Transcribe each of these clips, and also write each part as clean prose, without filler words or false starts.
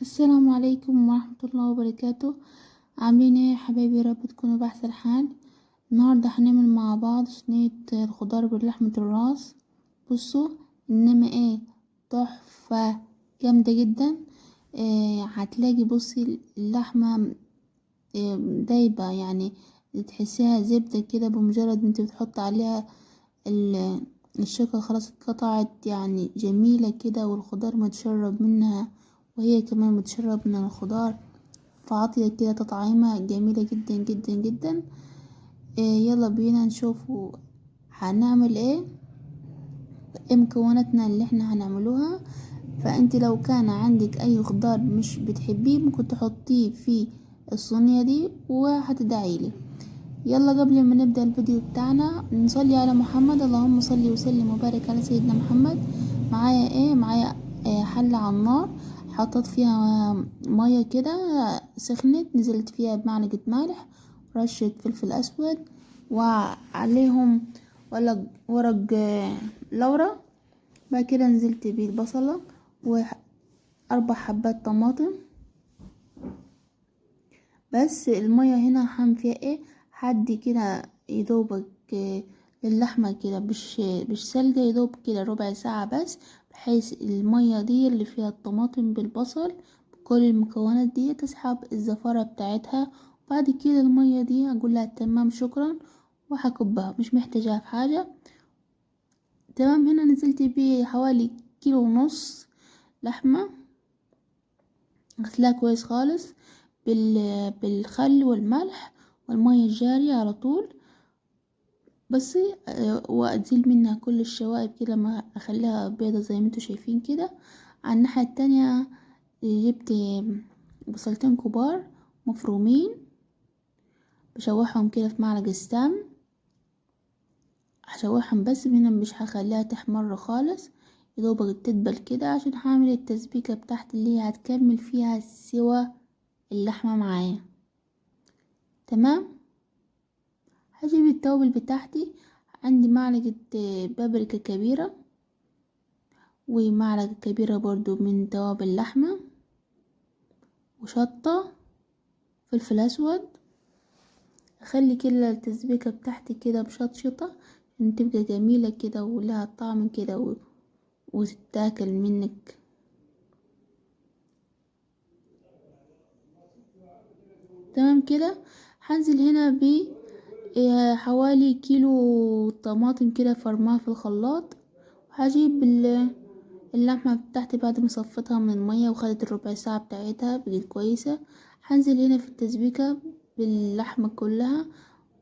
السلام عليكم ورحمة الله وبركاته. عاملين ايه يا حبايبي؟ يا رب تكونوا بأحسن حال. النهاردة هنعمل مع بعض صينية الخضار بلحمة الراس. بصوا، انما ايه، تحفة جامدة جدا. هتلاقي بصي اللحمة دايبة يعني، تحسيها زبدة كده بمجرد انت بتحط عليها ال- الشوكة، خلاص اتقطعت، يعني جميلة كده، والخضار متشرب منها وهي كمان متشرب من الخضار، فعطية كده تطعيمة جميلة جدا جدا جدا. يلا بينا نشوفوا هنعمل ايه مكوناتنا اللي احنا هنعملوها. فانت لو كان عندك اي خضار مش بتحبيه ممكن تحطيه في الصينية دي وهتدعيلي. يلا قبل ما نبدأ الفيديو بتاعنا نصلي على محمد، اللهم صلي وسلم وبارك على سيدنا محمد. معايا حلة على النار، حطيت فيها مية كده سخنت، نزلت فيها بمعلقة ملح، رشة فلفل اسود، وعليهم ورق لورا. بعد كده نزلت بالبصلة واربع حبات طماطم. بس المية هنا حام فيها حد كده يدوبك، اللحمة كده مش سلقة، يدوب كده ربع ساعة بس، بحيث المية دي اللي فيها الطماطم بالبصل بكل المكونات دي تسحب الزفارة بتاعتها. بعد كده المية دي اقولها تمام شكرا، وهكبها مش محتاجاها في حاجة. تمام، هنا نزلت بيه حوالي كيلو ونص لحمة، غسلها كويس خالص بالخل والملح والمية الجارية على طول. بس وازيل منها كل الشوائب كده، ما اخليها بيضة زي ما انتوا شايفين كده. على الناحية التانية جبت بصلتين كبار مفرومين، بشوحهم كده في معلقة سمن، هشوحهم بس هنا، مش هخليها تحمر خالص، يدوبك تدبل كده عشان هعمل التسبيكة بتاعت اللي هي هتكمل فيها سوا اللحمة معايا. تمام، هجيب التوابل بتاعتي. عندي معلقة بابريكا كبيرة، ومعلقة كبيرة برضو من توابل اللحمة، وشطة، فلفل اسود. اخلي كده التسبيكة بتاعتي كده بشطشطة عشان تبقى جميلة كده ولها طعم كده وتتاكل منك. تمام كده، هنزل هنا ب حوالي كيلو طماطم كده فرماها في الخلاط. وهجيب اللحمة بتاعتي بعد ما صفتها من المية وخدت الربع ساعة بتاعتها بقت كويسة. هنزل هنا في التسبيكة باللحمة كلها،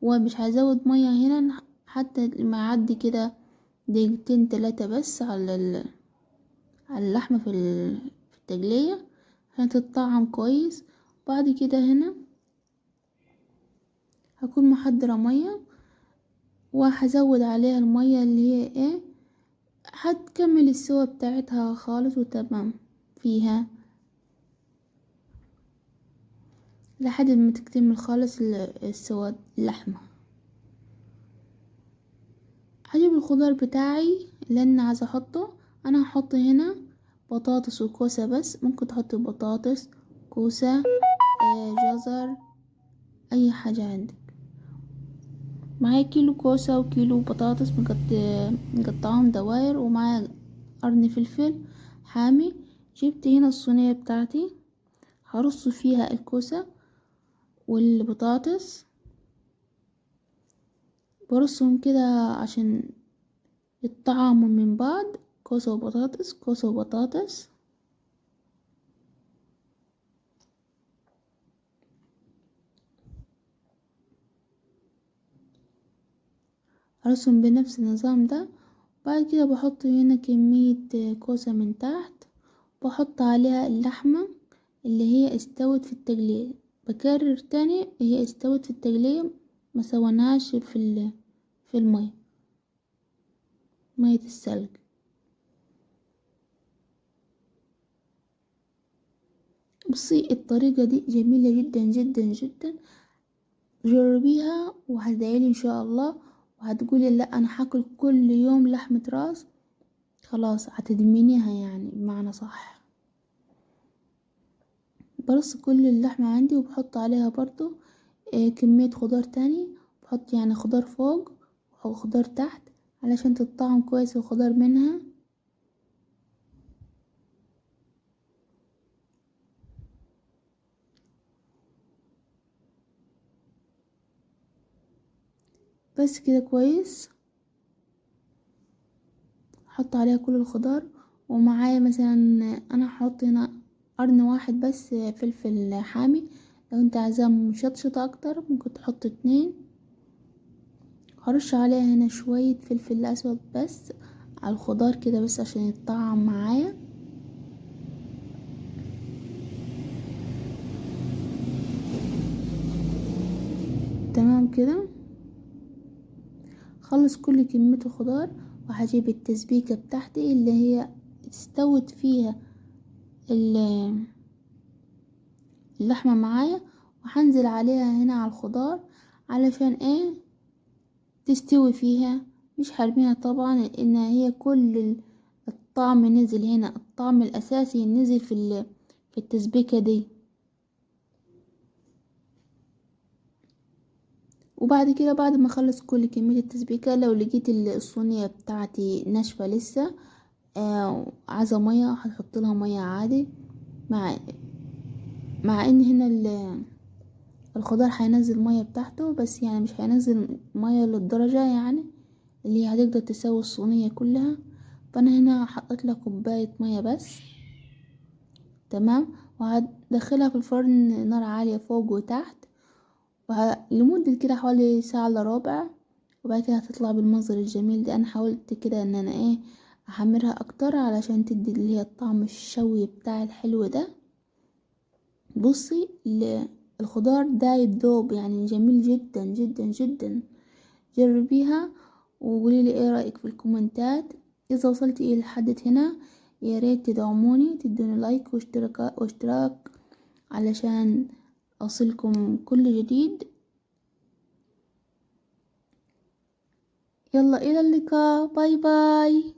ومش هزود مية هنا حتى ما اعدي كده دقيقتين تلاتة بس على اللحمة في التقلية عشان تتطعم كويس. بعد كده هنا هكون محضرة مية، وهزود عليها المية اللي هي هتكمل السوا بتاعتها خالص وتمام فيها لحد ما تكتمل خالص السوا اللحمة. هجيب الخضار بتاعي اللي انا عايزة احطه. انا هحط هنا بطاطس وكوسة، بس ممكن تحطي بطاطس، كوسة، جزر، اي حاجة عندك. معايا كيلو كوسة وكيلو بطاطس مقطعهم دواير، ومعايا قرن فلفل حامي. جبت هنا الصينية بتاعتي، هرص فيها الكوسة والبطاطس، برصهم كده عشان يتطعموا من بعض، كوسة وبطاطس كوسة وبطاطس. هرصهم بنفس النظام ده. بعد كده بحط هنا كمية كوسة من تحت، بحط عليها اللحمة اللي هي استوت في التقلية. بكرر تاني، هي استوت في التقلية، ما سويناهاش في مية السلق. بصي، الطريقة دي جميلة جدا جدا جدا، جربيها وهتدعيلي ان شاء الله، وهتقولي لا انا هاكل كل يوم لحمة راس، خلاص هتدمنيها يعني بمعنى صح. برص كل اللحمة عندي وبحط عليها برضو كمية خضار تاني، بحط يعني خضار فوق وخضار تحت علشان تتطعم كويس الخضار منها. بس كده كويس. احط عليها كل الخضار، ومعايا مثلا انا هحط هنا قرن واحد بس فلفل حامي، لو انت عايزاه مشطشطة اكتر ممكن تحط 2. هرش عليها هنا شوية فلفل اسود بس على الخضار كده بس عشان يتطعم معايا. تمام كده. خلص كل كمية الخضار وهجيب التسبيكة بتاعتي اللي هي استوت فيها اللحمة معايا، وهنزل عليها هنا على الخضار علشان ايه تستوي فيها. مش هرميها طبعا لان هي كل الطعم نزل هنا، الطعم الاساسي نزل في التسبيكة دي. وبعد كده بعد ما اخلص كل كمية التسبيكة، لو لقيت الصينية بتاعتي ناشفة لسه عايزة مية هتحط لها مية عادي، مع ان هنا الخضار هينزل مية بتاعته، بس يعني مش هينزل مية للدرجة يعني اللي هي هتقدر تسوي الصينية كلها. فانا هنا حطيت لها كوباية مية بس. تمام. وهدخلها في الفرن نار عالية فوق وتحت لمدة كده حوالي ساعة الا ربع، وبعد كده هتطلع بالمنظر الجميل ده. انا حاولت كده ان انا احمرها اكتر علشان تدي اللي هي الطعم الشوي بتاع الحلو ده. بصي الخضار ده يدوب يعني جميل جدا جدا جدا. جربيها وقولي لي ايه رأيك في الكومنتات. اذا وصلت الى لحد هنا يا ريت تدعموني، تدوني لايك واشتراك علشان اوصلكم كل جديد. يلا الى اللقاء، باي باي.